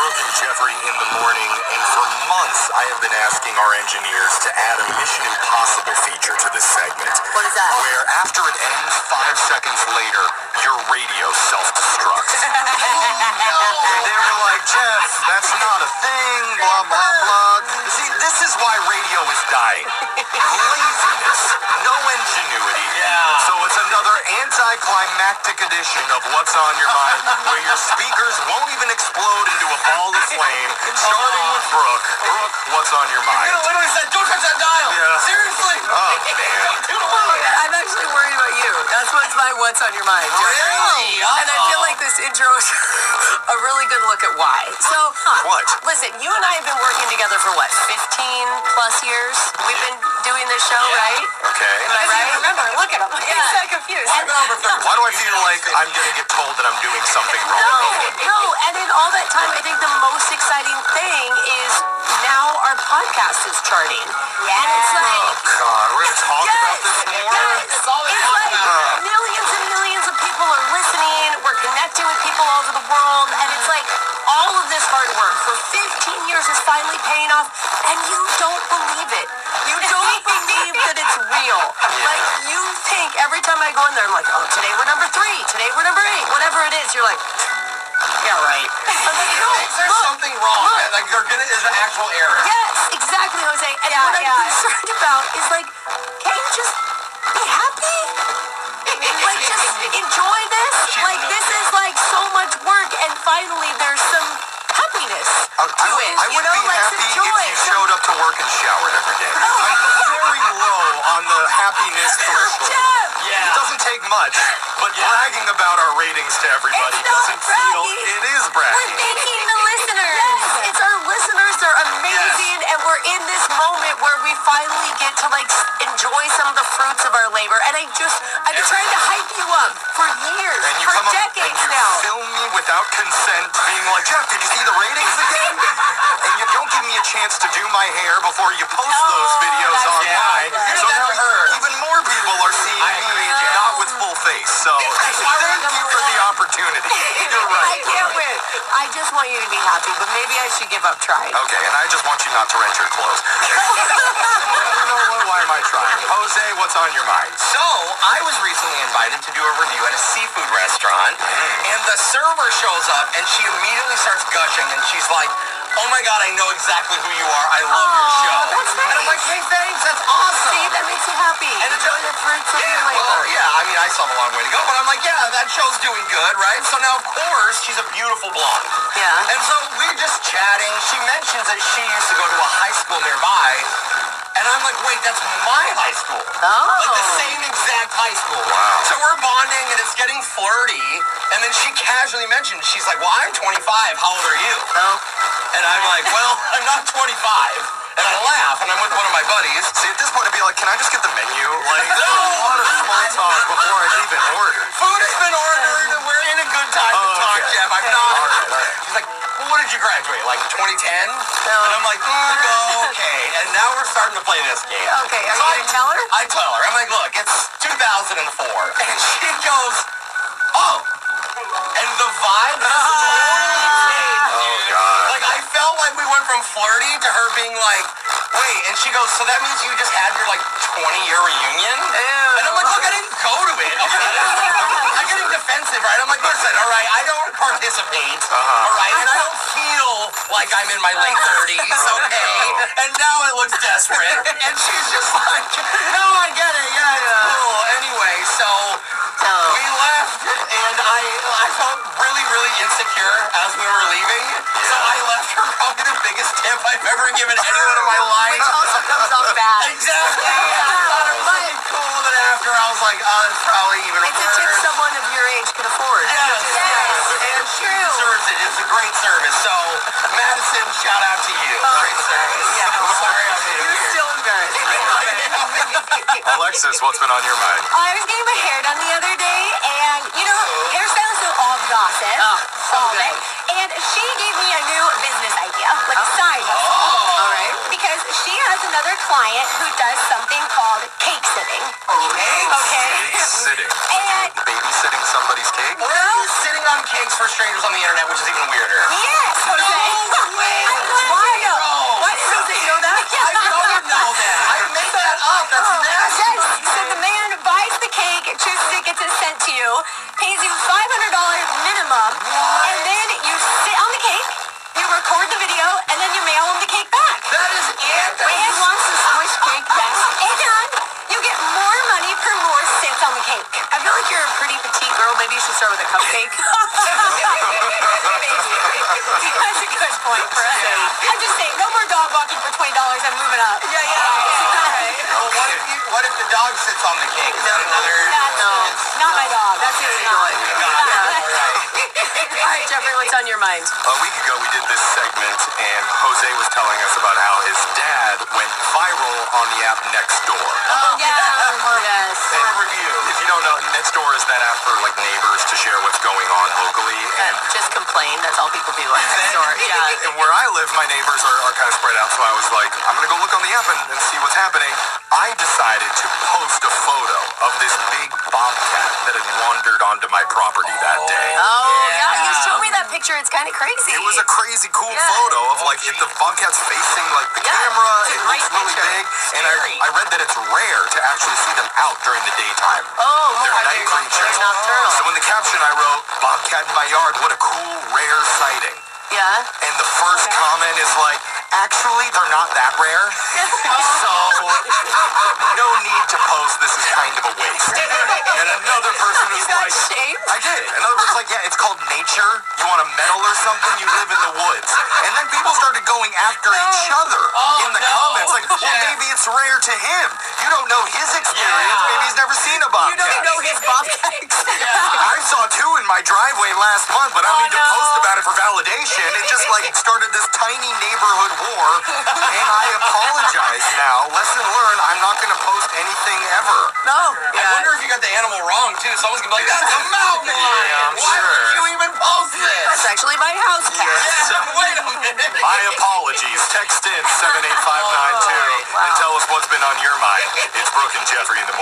Brooke and Jeffrey in the morning, and for months I have been asking our engineers to add a Mission Impossible feature to this segment. What is that? Where after it ends, 5 seconds later, your radio self-destructs. And they were like, Jeff, that's not a thing, blah, blah, blah. See, this is why radio is dying. Laziness, no ingenuity. Yeah. So it's another anticlimactic edition of What's on Your Mind, where your speakers won't even explode into a ball of flame, starting with Brooke. Brooke, what's on your mind? You literally said, don't touch that dial. Yeah. Seriously. Oh, man. I'm actually worried about you. That's what's on your mind, Jeffrey. Really? And I feel like this intro is a really good look at why. So, What? Listen, you and I have been working together for what, 15 plus years? We've been doing this show, right? Okay. Am I right? Remember, look at him. He's so confused. I've been over 30. Why do I feel like I'm going to get told that I'm doing something wrong? No, and in all that time, I think the most exciting thing is now our podcast is charting. Yeah. And it's like, Oh, God. We're going to talk about this more? Yes. It's all we It's talk like about. millions and millions of people are listening. We're connecting with people all over the world. And it's like all of this hard work for 15 years is finally paying off. And you don't believe it. You don't believe that it's real. Like, you think every time I go in there, I'm like, oh, today we're number 3. Today we're number 8. Whatever it is, you're like, yeah, right. I'm like, no, There's look, something wrong. look. Like, there's an actual error. Yes, exactly, Jose. And what I'm concerned about is like, can't you just be happy? Like, just enjoy this? Like, this is like so much work, and finally there's some happiness to it. I would be happy if you showed up to work and showered every day. I'm very low on the happiness threshold. Jeff! Yeah. It doesn't take much, but bragging about our ratings to everybody It's not doesn't feel... bragging. It is We're bragging. thanking the listeners. Yes, it's our listeners. They're amazing, and we're in this moment where we finally get to like enjoy some of the fruits of our labor. And I've been trying to hype you up for years, And you for come up and decades you now. film me without consent, being like, Jeff, did you see the ratings again? And you don't give me a chance to do my hair before you post those videos that's online. right. So You're now that hurt. even more people are seeing I me, agree, Jeff. not with full face. So thank you for the opportunity. You're I right. can't win. I just want you to be happy, but maybe I should give up trying. Okay, and I just want you not to rent your clothes. You know what? Why am I trying? Jose, what's on your mind? So, I was recently invited to do a review at a seafood restaurant, and the server shows up, and she immediately starts gushing, and she's like, oh my God, I know exactly who you are. I love your show. that's And I'm like, hey, thanks, that's awesome. See, that makes you happy. And it's Enjoy the fruits of your well, labor. yeah, I mean, I still have a long way to go, but I'm like, yeah, that show's doing good, right? So now, of course, she's a beautiful blonde. Yeah. And so we're just chatting. She mentions that she used to go to a high school nearby. And I'm like, wait, that's my high school. Like the same exact high school. Wow. So we're bonding and it's getting flirty. And then she casually mentioned, she's like, well, I'm 25. How old are you? Oh. And I'm like, well, I'm not 25. And I laugh and I'm with one of my buddies. See, at this point, I'd be like, can I just get the menu? Like, there's a lot of small talk before I even ordered. Food has been ordered and we're in a good time to talk, okay. Jeff. I'm not. All right. She's like, well, when did you graduate? Like 2010? And I'm like, okay. And now we're starting to play this game. Okay, are So you going to tell her? I tell her. I'm like, look, it's 2004. And she goes, oh. And the vibe has totally changed. Oh, God. Like, I felt like we went from flirty to her being like, wait. And she goes, so that means you just had your, like, 20-year reunion? Ew. And I'm like, look, I didn't go to it. Okay? I'm getting defensive, right? I'm like, listen, all right, I don't participate, all right? And I don't feel like I'm in my late 30s, okay? And now it looks desperate. And she's just like, no, I get it. Yeah, it's cool. Anyway, so we left, and I felt really, really insecure as we were leaving. So I left her probably the biggest tip I've ever given anyone in my life. Which also comes off bad. Exactly. I thought it was really cool that after I was like, oh, it's probably even It's a tip worse. someone of your age could afford. Yes. And she deserves it. It's a great service. So, Madison, shout out to you. Great service. Yeah. I'm sorry I made it You're weird. still embarrassed. Alexis, what's been on your mind? I was getting my hair done the other day, and you know, hairstylists know all the gossip. All of it. And she gave me a new business idea, like a side hustle. Oh. All right. Because she has another client who does something called cake sitting. Okay? Sitting. And Babysitting somebody's cake? Or are you sitting on cakes for strangers on the internet, which is even weirder? yes, Jose. with a cupcake. That's a good point, Chris. I'm just saying, no more dog walking for $20. I'm moving up. Well, what if the dog sits on the cake? Is that another? Not my dog. That's illegal. All right, Jeffrey, what's on your mind? A week ago, we did this segment, and Jose was telling us about how his dad went viral on the app Nextdoor. Oh, yeah. Yes. For a review. If you don't know, Nextdoor is that app for like neighbors to share what's going on locally. And Just complain. That's all people do on Nextdoor. Yeah. And where I live, my neighbors are kind of spread out, so I was like, I'm going to go look on the app and see what's happening. I decided to post a photo of this big bobcat that had wandered onto my property that day. Oh, yeah. You showed me that picture. It's kind of crazy. It was a crazy cool photo of like if the bobcat's facing like the camera. it's a It great looks really picture. big. And I read that it's rare to actually see them out during the daytime. Oh, They're are night they creatures. nocturnal? So in the caption I wrote, "Bobcat in my yard, what a cool, rare sighting." Yeah. And the first comment is like, actually, they're not that rare. So, no need to post, this is kind of a waste. And another person was You got like, shamed? I did. Another person's like, yeah, it's called nature. You want a medal or something? You live in the woods. And then people started going after each other in the comments. Like, well, maybe it's rare to him. You don't know his experience. Maybe he's never seen a You bobcat. don't know his bobcat. I saw two in my driveway last month, but I don't need to no. post about it for validation. It just like started this tiny neighborhood war, and I apologize now. Lesson learned, I'm not going to post anything ever. No. I wonder if you got the animal wrong, too. Someone's going to be like, that's a mountain lion. Yeah, I'm Why sure. would you even post this? That's actually my house cat. Yeah, wait a minute. My apologies. Text in 78592 and tell us what's been on your mind. It's Brooke and Jeffrey in the morning.